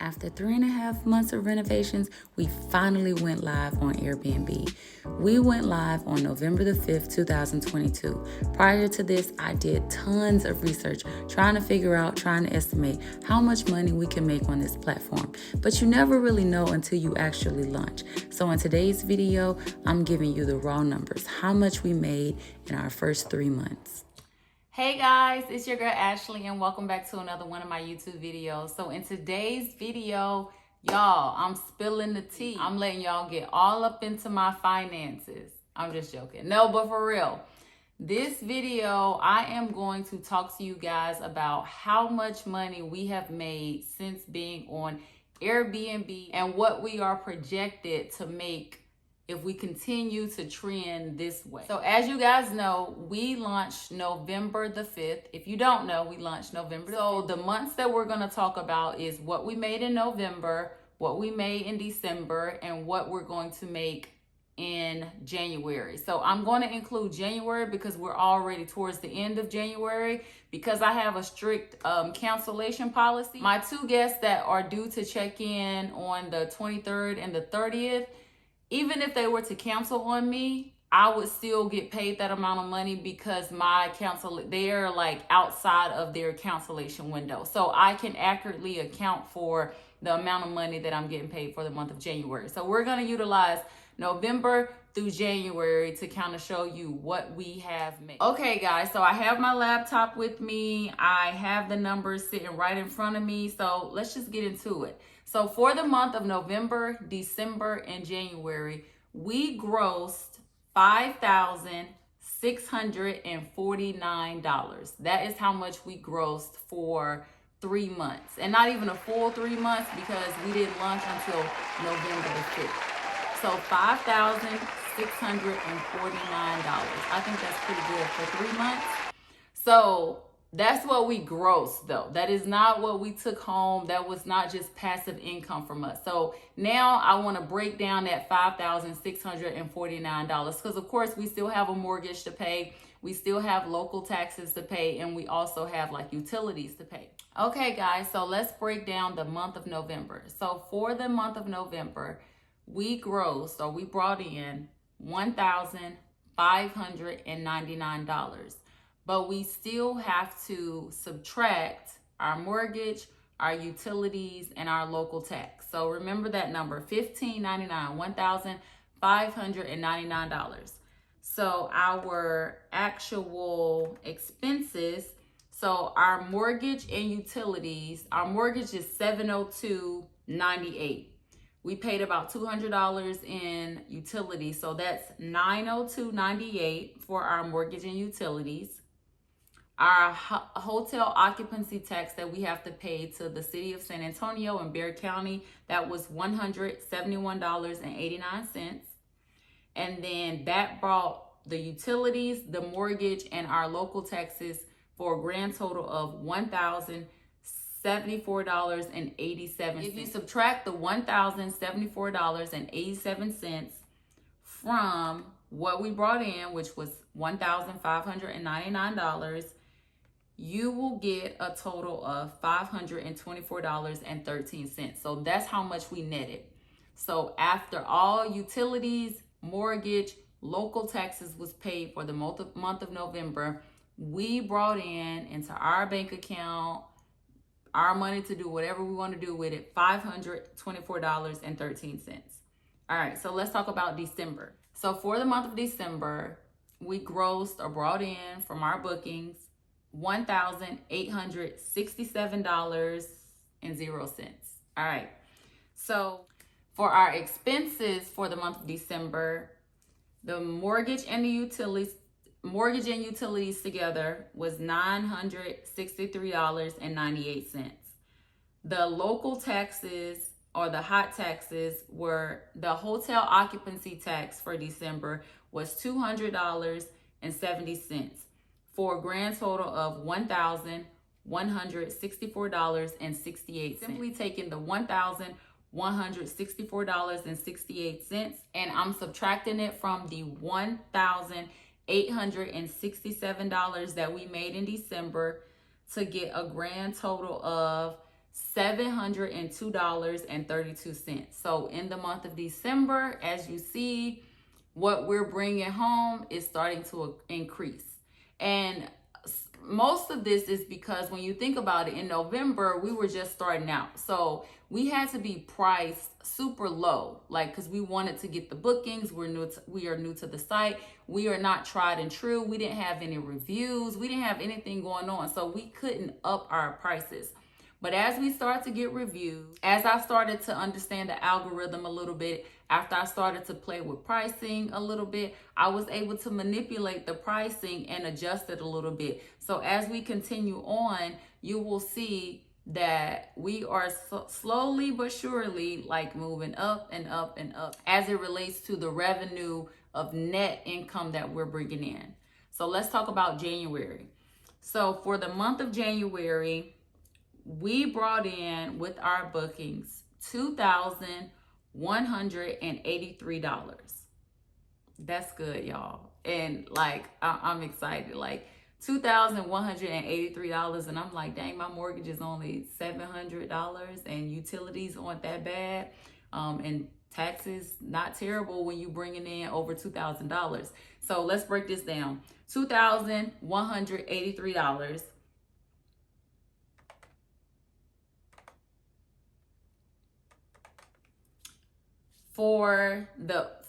After 3.5 months of renovations, we finally went live on Airbnb. We went live on November the 5th, 2022. Prior to this, I did tons of research trying to estimate how much money we can make on this platform. But you never really know until you actually launch. So in today's video, I'm giving you the raw numbers, how much we made in our first 3 months. Hey guys, it's your girl Ashley and welcome back to another one of my YouTube videos. So in today's video, y'all, I'm spilling the tea. I'm letting y'all get all up into my finances. I'm just joking. No, but for real. This video, I am going to talk to you guys about how much money we have made since being on Airbnb and what we are projected to make if we continue to trend this way. So as you guys know, we launched November the 5th. If you don't know, we launched November. So the months that we're gonna talk about is what we made in November, what we made in December, and what we're going to make in January. So I'm going to include January because we're already towards the end of January because I have a strict cancellation policy. My two guests that are due to check in on the 23rd and the 30th, even if they were to cancel on me, I would still get paid that amount of money because they're like outside of their cancellation window. So I can accurately account for the amount of money that I'm getting paid for the month of January. So we're going to utilize November through January to kind of show you what we have made. Okay guys, so I have my laptop with me. I have the numbers sitting right in front of me. So let's just get into it. So for the month of November, December, and January, we grossed $5,649. That is how much we grossed for 3 months. And not even a full 3 months because we didn't launch until November the 5th. So $5,649. I think that's pretty good for 3 months. So that's what we grossed though. That is not what we took home. That was not just passive income from us. So now I want to break down that $5,649 because of course we still have a mortgage to pay. We still have local taxes to pay, and we also have like utilities to pay. Okay guys, so let's break down the month of November. So for the month of November, we brought in $1,599. But we still have to subtract our mortgage, our utilities, and our local tax. So remember that number, $1,599, $1,599. So our actual expenses, so our mortgage and utilities, our mortgage is $702.98. We paid about $200 in utilities, so that's $902.98 for our mortgage and utilities. Our hotel occupancy tax that we have to pay to the city of San Antonio and Bexar County, that was $171.89. And then that brought the utilities, the mortgage, and our local taxes for a grand total of $1,074.87. If you subtract the $1,074.87 from what we brought in, which was $1,599, you will get a total of $524.13. So that's how much we netted. So after all utilities, mortgage, local taxes was paid for the month of November, we brought in into our bank account, our money to do whatever we want to do with it, $524.13. All right, so let's talk about December. So for the month of December, we grossed or brought in from our bookings $1,867.00. All right, so for our expenses for the month of December, the mortgage and utilities together was $963.98. The local taxes or the hot taxes were, the hotel occupancy tax for December was $200.70 for a grand total of $1,164.68. Simply taking the $1,164.68 and I'm subtracting it from the $1,867 that we made in December to get a grand total of $702.32. So in the month of December, as you see, what we're bringing home is starting to increase. And most of this is because when you think about it, in November, we were just starting out. So we had to be priced super low, like, because we wanted to get the bookings. We are new to the site. We are not tried and true. We didn't have any reviews. We didn't have anything going on. So we couldn't up our prices. But as we start to get reviews, as I started to understand the algorithm a little bit, after I started to play with pricing a little bit, I was able to manipulate the pricing and adjust it a little bit. So as we continue on, you will see that we are slowly but surely like moving up and up and up as it relates to the revenue of net income that we're bringing in. So let's talk about January. So for the month of January, we brought in with our bookings $2,183. That's good, y'all. And like, I'm excited. Like $2,183, and I'm like, dang, my mortgage is only $700, and utilities aren't that bad, and taxes not terrible when you bringing in over $2,000. So let's break this down. $2,183. For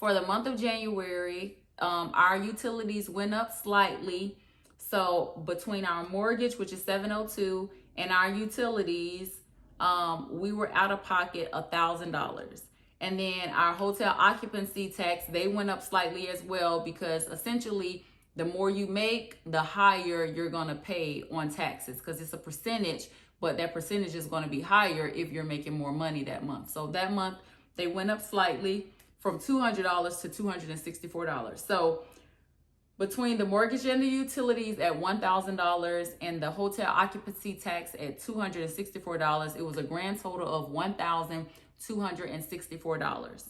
the month of January, our utilities went up slightly. So between our mortgage, which is $702, and our utilities, we were out of pocket $1,000. And then our hotel occupancy tax, they went up slightly as well, because essentially the more you make, the higher you're going to pay on taxes, because it's a percentage, but that percentage is going to be higher if you're making more money that month. So that month, they went up slightly from $200 to $264. So between the mortgage and the utilities at $1,000 and the hotel occupancy tax at $264, it was a grand total of $1,264.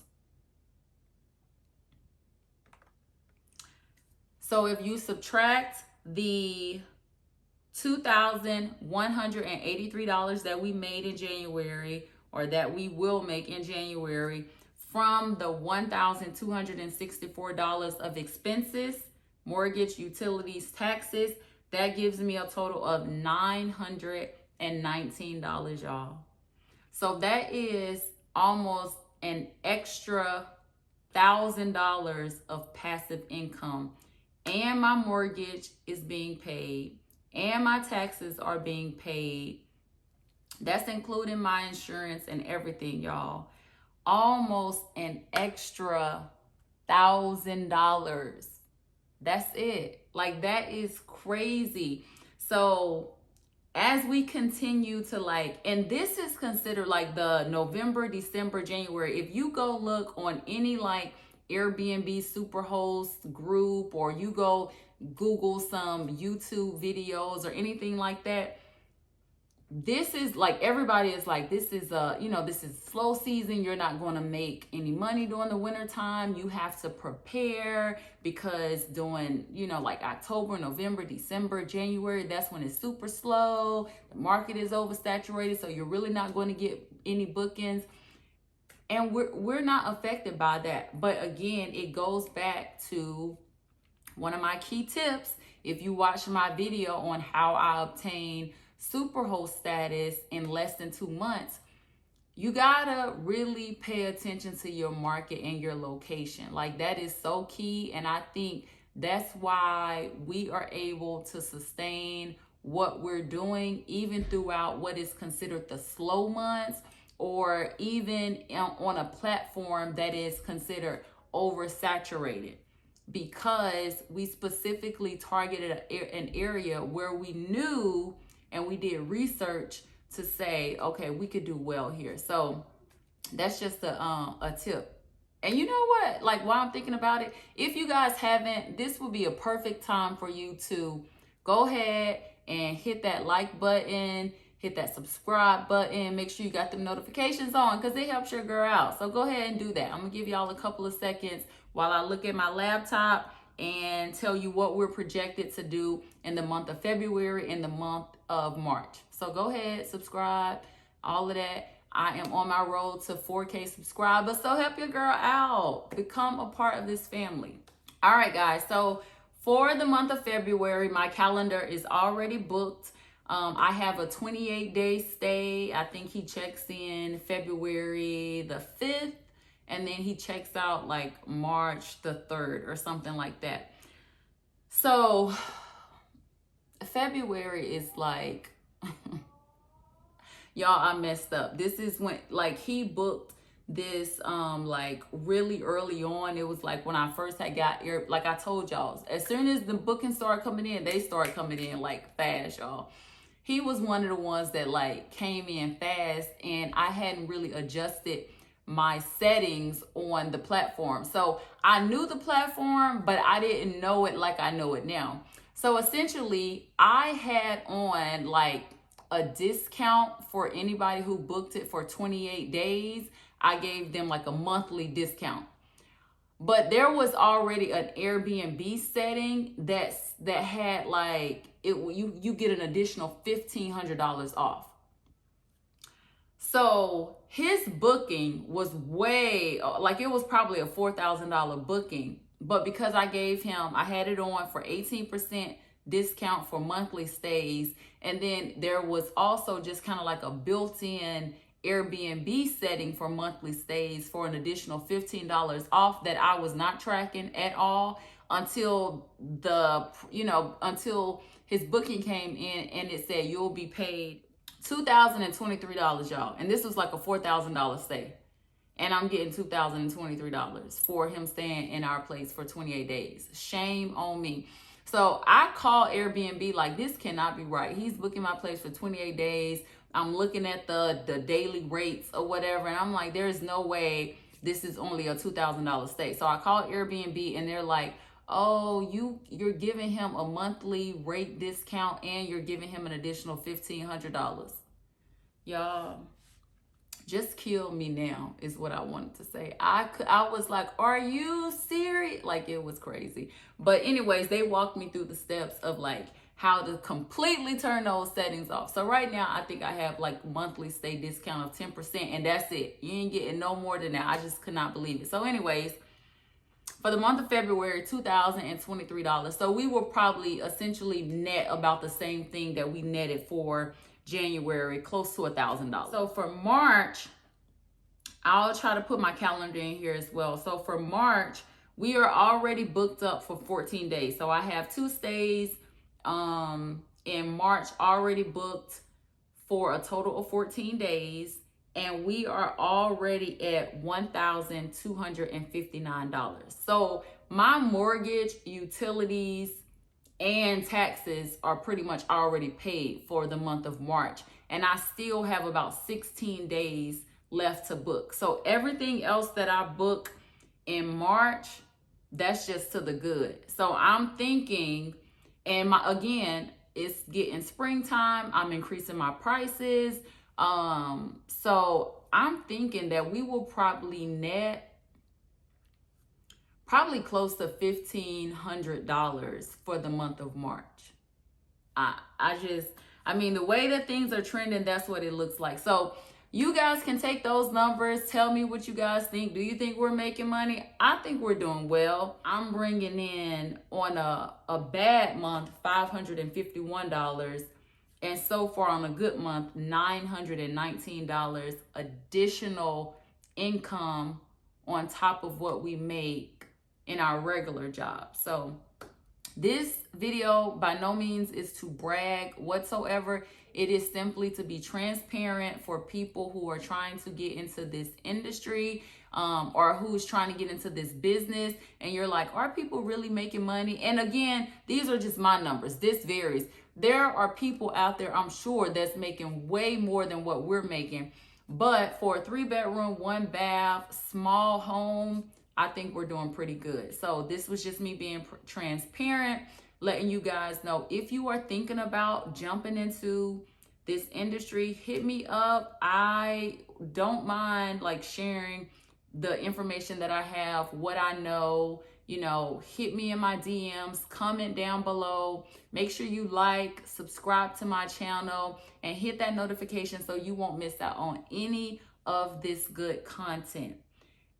So if you subtract the $2,183 that we made in January, or that we will make in January, from the $1,264 of expenses, mortgage, utilities, taxes, that gives me a total of $919, y'all. So that is almost an extra $1,000 of passive income. And my mortgage is being paid, and my taxes are being paid. That's including my insurance and everything, y'all. Almost an extra $1,000. That's it. Like, that is crazy. So as we continue to like, and this is considered like the November, December, January. If you go look on any like Airbnb Superhost group, or you go Google some YouTube videos or anything like that, this is like, everybody is like, this is this is slow season. You're not going to make any money during the winter time. You have to prepare, because during, like October, November, December, January, that's when it's super slow. The market is oversaturated. So you're really not going to get any bookings. And we're not affected by that. But again, it goes back to one of my key tips. If you watch my video on how I obtain SUPERHOST status in less than 2 months, you gotta really pay attention to your market and your location. Like, that is so key. And I think that's why we are able to sustain what we're doing, even throughout what is considered the slow months, or even on a platform that is considered oversaturated, because we specifically targeted an area where we knew, and we did research to say, okay, we could do well here. So that's just a tip. And you know what? Like, while I'm thinking about it, if you guys haven't, this would be a perfect time for you to go ahead and hit that like button, hit that subscribe button, make sure you got them notifications on, because it helps your girl out. So go ahead and do that. I'm gonna give y'all a couple of seconds while I look at my laptop and tell you what we're projected to do in the month of February and the month of March. So go ahead, subscribe, all of that. I am on my road to 4K subscribers. So help your girl out. Become a part of this family. All right, guys. So for the month of February, my calendar is already booked. I have a 28-day stay. I think he checks in February the 5th, and then he checks out like March the 3rd or something like that. So February is like, y'all, I messed up. This is when, like, he booked this like really early on. It was like when I first had got like I told y'all, as soon as the bookings started coming in, they started coming in like fast, y'all. He was one of the ones that like came in fast, and I hadn't really adjusted my settings on the platform. So I knew the platform, but I didn't know it like I know it now. So essentially, I had on like a discount for anybody who booked it for 28 days. I gave them like a monthly discount. But there was already an Airbnb setting that had like you get an additional $1,500 off. So his booking was way, like it was probably a $4,000 booking. But because I had it on for 18% discount for monthly stays. And then there was also just kind of like a built-in Airbnb setting for monthly stays for an additional $15 off that I was not tracking at all until until his booking came in and it said you'll be paid $2,023, y'all. And this was like a $4,000 stay. And I'm getting $2,023 for him staying in our place for 28 days. Shame on me. So I called Airbnb like, this cannot be right. He's booking my place for 28 days. I'm looking at the daily rates or whatever. And I'm like, there's no way this is only a $2,000 stay. So I called Airbnb and they're like, oh, you're giving him a monthly rate discount and you're giving him an additional $1,500. Y'all, just kill me now is what I wanted to say. I was like, are you serious? Like, it was crazy. But anyways, they walked me through the steps of like how to completely turn those settings off. So right now, I think I have like monthly stay discount of 10%, and that's it. You ain't getting no more than that. I just could not believe it. So anyways, for the month of February, $2,023. So we will probably essentially net about the same thing that we netted for January, close to $1,000. So for March, I'll try to put my calendar in here as well. So for March, we are already booked up for 14 days. So I have 2 stays in March already booked for a total of 14 days. And we are already at $1,259. So my mortgage, utilities, and taxes are pretty much already paid for the month of March. And I still have about 16 days left to book. So everything else that I book in March, that's just to the good. So I'm thinking, and again, it's getting springtime. I'm increasing my prices. So I'm thinking that we will probably net close to $1,500 for the month of March. I mean, the way that things are trending, that's what it looks like. So you guys can take those numbers. Tell me what you guys think. Do you think we're making money? I think we're doing well. I'm bringing in on a bad month, $551. And so far on a good month, $919 additional income on top of what we make in our regular job. So this video by no means is to brag whatsoever. It is simply to be transparent for people who are trying to get into this industry or who's trying to get into this business. And you're like, are people really making money? And again, these are just my numbers. This varies. There are people out there, I'm sure, that's making way more than what we're making. But for a 3-bedroom, 1-bath, small home, I think we're doing pretty good. So this was just me being transparent, letting you guys know if you are thinking about jumping into this industry, hit me up. I don't mind like sharing the information that I have, what I know, you know, hit me in my DMs, comment down below. Make sure you like, subscribe to my channel, and hit that notification so you won't miss out on any of this good content.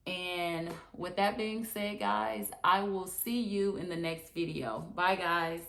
And with that being said, guys, I will see you in the next video. Bye, guys.